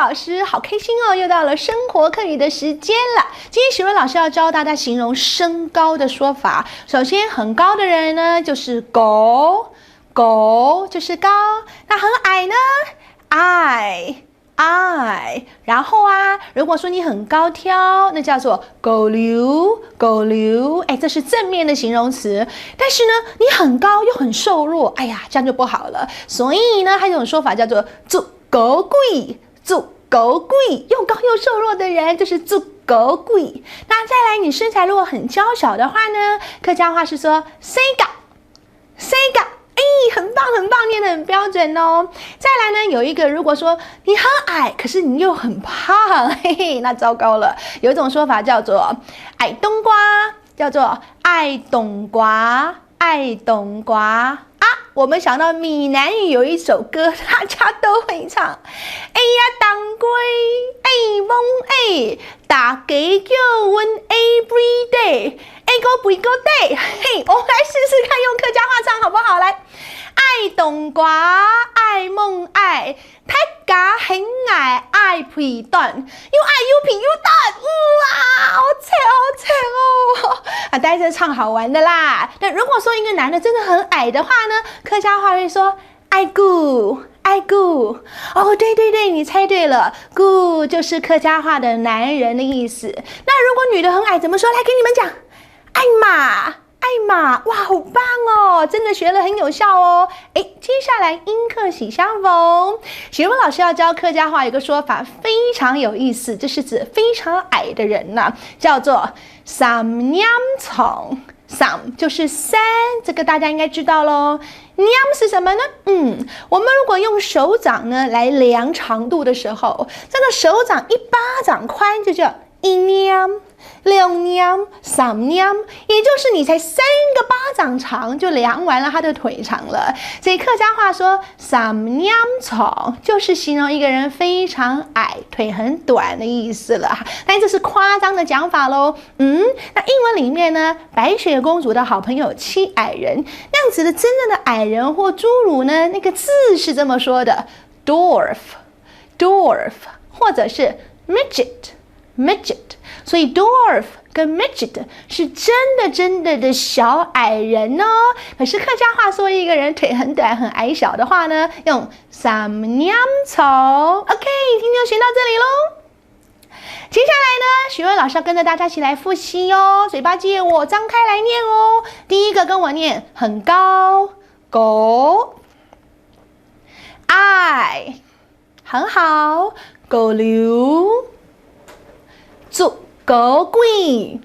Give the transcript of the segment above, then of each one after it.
老师，好开心哦！又到了生活课语的时间了。今天许巍老师要教大家形容身高的说法。首先，很高的人呢就是狗，狗就是高。那很矮呢，矮。然后啊，如果说你很高挑，那叫做狗溜，狗溜。哎，这是正面的形容词。但是呢，你很高又很瘦弱，哎呀，这样就不好了。所以呢，还有一种说法叫做做狗贵，做狗贵。又高又瘦弱的人就是做狗贵。那再来，你身材如果很娇小的话呢，客家话是说谁嘎，谁嘎。哎，很棒很棒，念得很标准哦。再来呢，有一个，如果说你很矮，可是你又很胖，嘿嘿，那糟糕了。有一种说法叫做矮冬瓜，叫做爱冬瓜，爱冬瓜啊。我们想到闽南语有一首歌，大家都会唱。哎呀，当归，哎蒙哎，大家叫阮 every day。go day， 嘿，我们来试试看用客家话唱好不好？来，爱冬瓜，爱梦爱，大家很爱爱皮蛋，又爱又皮又蛋，哇，好惨哦！啊，大家在唱好玩的啦。那如果说一个男的真的很矮的话呢，客家话会说爱姑。爱姑哦，对，你猜对了，姑就是客家话的男人的意思。那如果女的很矮怎么说？来给你们讲。爱马，哇，好棒哦！真的学了很有效哦。哎，接下来音课喜相逢，许巍老师要教客家话，有个说法非常有意思，这是指非常矮的人呢，叫做三娘虫。三就是三，这个大家应该知道咯。娘是什么呢？我们如果用手掌呢来量长度的时候，这个手掌一巴掌宽就叫一娘。两娘、三娘，也就是你才3个巴掌长就量完了他的腿长了。所以客家话说三娘长就是形容一个人非常矮，腿很短的意思了。但这是夸张的讲法咯。那英文里面呢，白雪公主的好朋友七矮人，那样子的真正的矮人或侏儒呢，那个字是这么说的 dwarf， 或者是 midget。所以 dwarf 跟 midget 是真的小矮人哦。可是客家话说一个人腿很短很矮小的话呢，用三娘虫。OK， 今天就学到这里咯。接下来呢，许巍老师要跟着大家一起来复习哦，嘴巴借我张开来念哦。第一个跟我念，很高，狗，矮，很好，狗溜，做狗贵，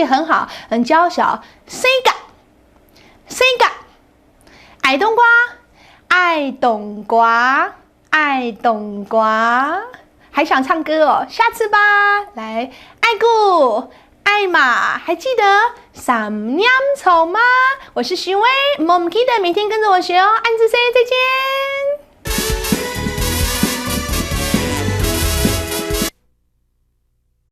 很好，很娇小。谁嘎，爱冬瓜，爱冬瓜，还想唱歌哦？下次吧。来，爱姑，爱马，还记得三娘虫吗？我是许巍，我们记得每天跟着我学哦。按字 say 再见。